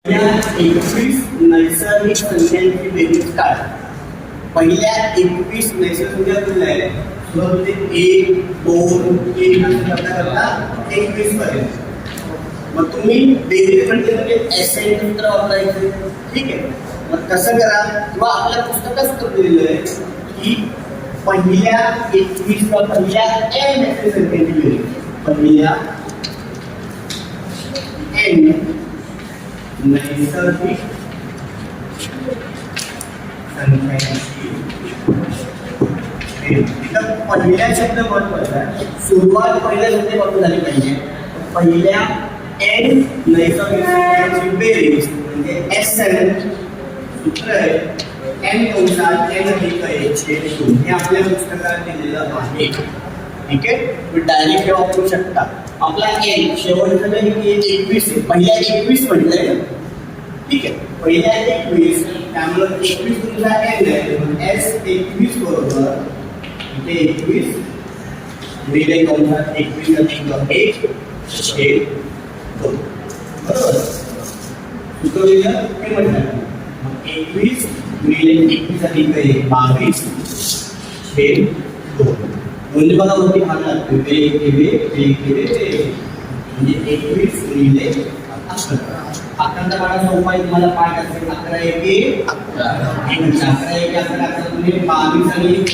21 नैसर्गिक संख्यांची बेरीज काढ. पहिल्या 21 नैसर्गिक संख्या आहेत सुरुवातीला 1 2 3 असं करता करता 21 पर्यंत. मग तुम्ही बेरीज म्हणजे एसआय सूत्र वापरायचे. ठीक आहे, मग कसं करा किंवा आपल्या पुस्तकात सूत्र दिलेलं आहे की पहिल्या 21 ला पहिल्या n नैसर्गिक संख्यांची बेरीज, पहिल्या n नैसर्गिक संख्यांची पहिल्या शब्द महत्वाचा आहे. सुरुवात पहिल्या शब्दापासून झाली पाहिजे. पहिल्या n नैसर्गिक संख्यांची बेरीज म्हणजे SN सूत्र आहे n कंसात n अधिक 1 छेद 2. हे आपल्या पुस्तकात दिलेलं आहे. ठीक आहे, तुम्ही डायरेक्ट वापरू शकता. आपला n शेवटचा नाही की 21 आहे. पहिल्या 21 म्हटलंय. ठीक आहे, पहिल्या 21 त्यामुळे 21 तुमचा n आहे. s 21 बरोबर इथे 21 गुणिले कंसात 21 अधिक 1 छेद 2. बरोबर सूत्र दिलं हे म्हटलं. मग 21 गुणिले 21 अधिक 1 22 छेद 2. म्हणजे बघा वरती भाग लागतो म्हणजे 21 गुणिले 11. अकराचा पाडा सोपा आहे, तुम्हाला पाठ असेल 11 1 11 11 1 11 तुम्ही 22 आणि 1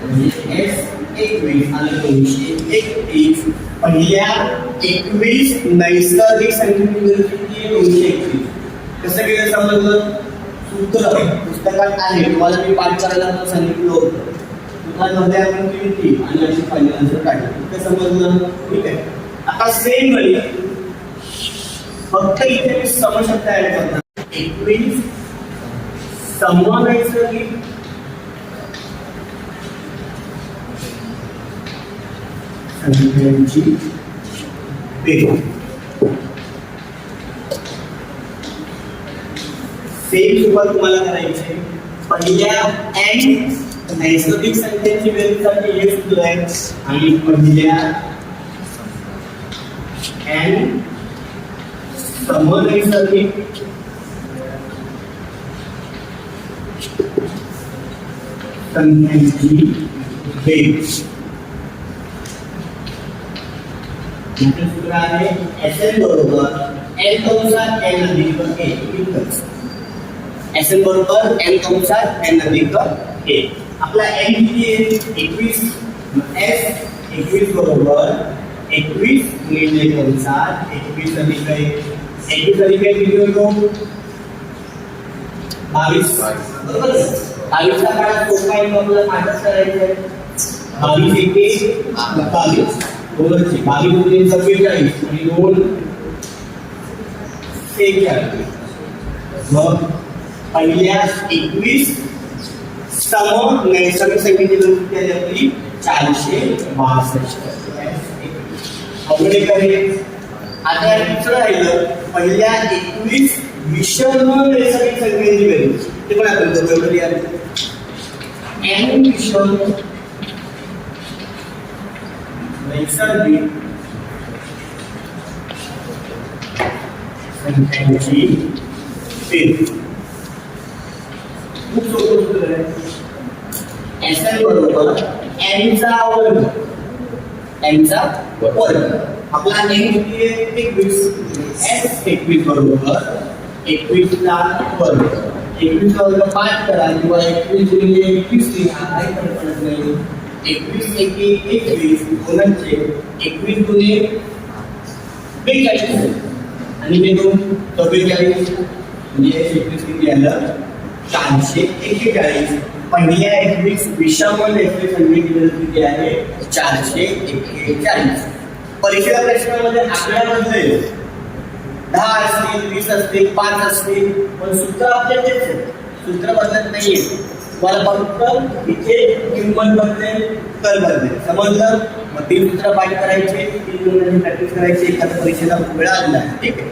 म्हणजे S 21 आणि 231. पहिल्या 21 नैसर्गिक संख्येची बेरीज 231. कसं केलं समजलं? सूत्र पुस्तकात आहे, तुम्हाला मी पाठ करायला सांगितलं होतं. मध्ये आपण किमती आणि अशी फायनल आन्सर काढले. ते समजलं? ठीक आहे. आता सेम गणित फक्त इथे मी समशब्द ऍड करणार. 21 समनैसर्गिक संख्यांची बेरीज. सेम सुरुवात तुम्हाला करायची. पहिल्या n नैसर्गिक संख्यांची बेरीजसाठी हे सूत्र आहे आणि पहिल्या n समनैसर्गिक संख्यांची बेरीज. याचे सूत्र आहे Sn बरोबर n कंसात n अधिक 1. Sn बरोबर n कंसात n अधिक 1. आपला n किती आहे? 21. S 21 बरोबर 21 गुणिले कंसात 21 अधिक 1. 21 अधिक 1 किती होतो? 22. बरोबर. 22 चा काळात सोपा आहे, आपल्याला पाठच करायचं आहे. 22 1 22 बरोबरची 22 गुणिले 44 आणि 2 46. मग पहिल्या 21 सम नैसर्गिक संख्येची बेरीज आपली 462. अवघड आहे. आता दुसरं राहिलं पहिल्या 21 विषम नैसर्गिक संख्येची बेरीज. ते पण आपण करू. n विषम नैसर्गिक संख्यांची बेरीज. खूप सोपं सूत्र आहे. Sn बरोबर n चा वर्ग. n चा वर्ग. आपला n किती आहे? 21. S 21 बरोबर 21 चा वर्ग. 21 चा वर्ग 5 करा किंवा 21 गुणिले 21 लिहा, काही फरक पडत नाही. 21 1 21 गुणिले 21 गुणिले 42 आणि हे 2 44 म्हणजे 21 किती आलं? 441. पहिल्या 21 विषम नैसर्गिक संख्येची बेरीज किती आहे? 441. परीक्षेच्या प्रश्नामध्ये आकड्यामध्ये 10 असतील 20 असतील 5 असतील पण सूत्र आपल्या तेच आहे. सूत्र बदलत नाहीये. तुम्हाला फक्त इथे किंमत बदलेल, कर बदलेल. समजलं? मग 3 सूत्र पाठ करायचे, 3 प्रॅक्टिस करायची. एखाद्या परीक्षेला वेळ आला. ठीक आहे.